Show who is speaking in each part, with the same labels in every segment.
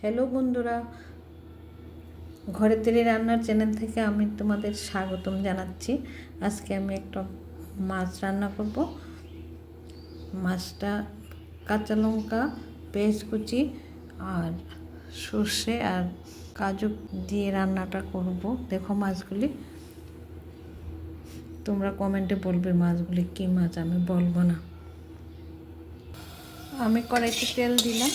Speaker 1: Hello বন্ধুরা, ঘরের তৈরি রান্নার চ্যানেল থেকে আমি তোমাদের স্বাগতম জানাচ্ছি। আজকে আমি একটা মাছ রান্না করব। মাছটা কাঁচা লঙ্কা, পেঁয়াজ কুচি আর সর্ষে আর কাজু দিয়ে রান্নাটা করব। দেখো মাছগুলি, তোমরা কমেন্টে বলবে মাছগুলি কী মাছ, আমি বলবো না। আমি কড়াইতে তেল দিলাম,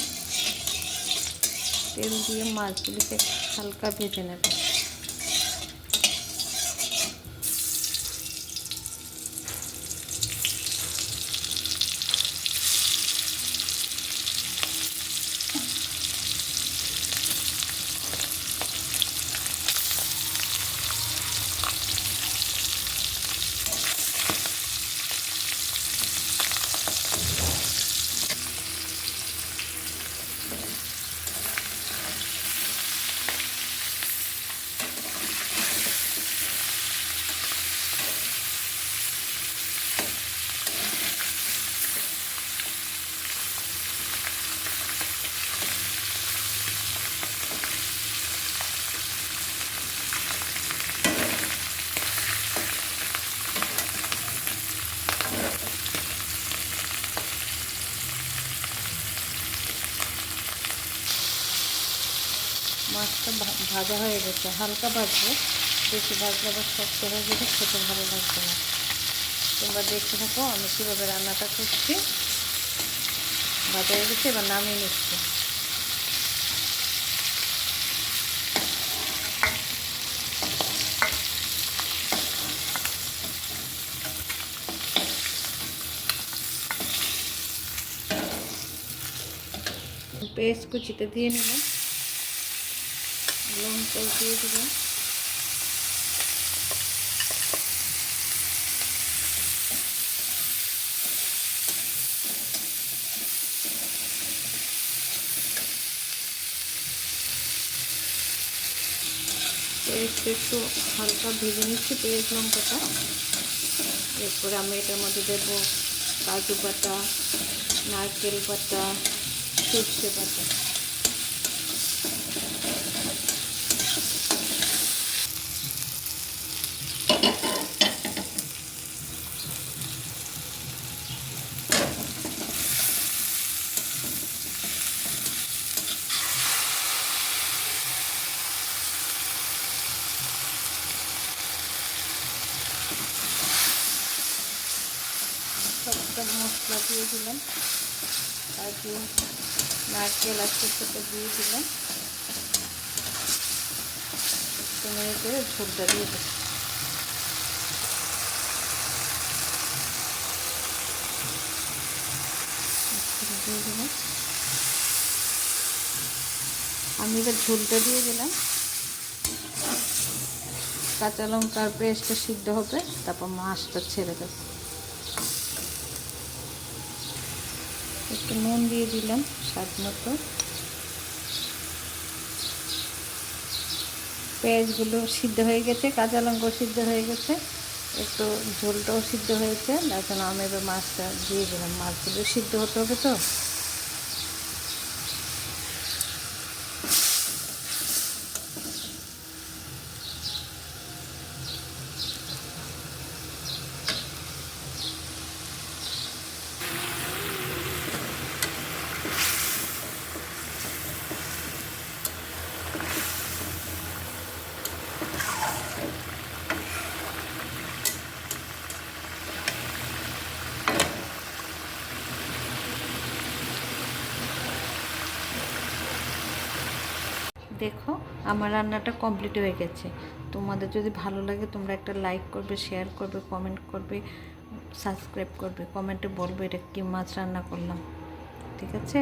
Speaker 1: তেল দিয়ে মাছগুলিকে হালকা ভেজে নেব। মাছটা ভাজা হয়ে গেছে, হালকা ভাজবো, বেশি ভাজলে আবার শক্ত হয়ে গেছে, খেতে ভালো লাগবে না। তোমরা দেখতে থাকো আমি কীভাবে রান্নাটা করছি। ভাজা হয়ে গেছে, এবার নামিয়ে নিচ্ছি। পেঁয়াজ কুচিটা দিয়ে নিলাম, লঙ্কা দিয়ে দিলাম, পেঁয়াজটা একটু হালকা ভেজে নিচ্ছি, পেঁয়াজ লঙ্কাটা। এরপরে আমি এটার মধ্যে দেবো কাজু বাটা, নারকেল বাটা, সর্ষে বাটা। সবটা মশলা দিয়ে দিলাম, কাজু, নারকেল আর সর্ষেটা দিয়ে দিলাম। নেড়ে করে ঝোলটা দিয়ে দেব। দিয়ে দিলাম, আমি এবার ঝোলটা দিয়ে দিলাম। কাঁচা লঙ্কার পেস্টটা সিদ্ধ হবে, তারপর মাছটা ছেড়ে দেব। একটু নুন দিয়ে দিলাম স্বাদ মতো। পেঁয়াজগুলো সিদ্ধ হয়ে গেছে, কাঁচা লঙ্কাও সিদ্ধ হয়ে গেছে, একটু ঝোলটাও সিদ্ধ হয়েছে। এখন আমি এবার মাছটা দিয়ে দিলাম। মাছগুলো সিদ্ধ হতে হবে তো। দেখো আমার রান্নাটা কমপ্লিট হয়ে গেছে। তোমাদের যদি ভালো লাগে তোমরা একটা লাইক করবে, শেয়ার করবে, কমেন্ট করবে, সাবস্ক্রাইব করবে, কমেন্টে বলবে এটা কি মাছ রান্না করলাম। ঠিক আছে।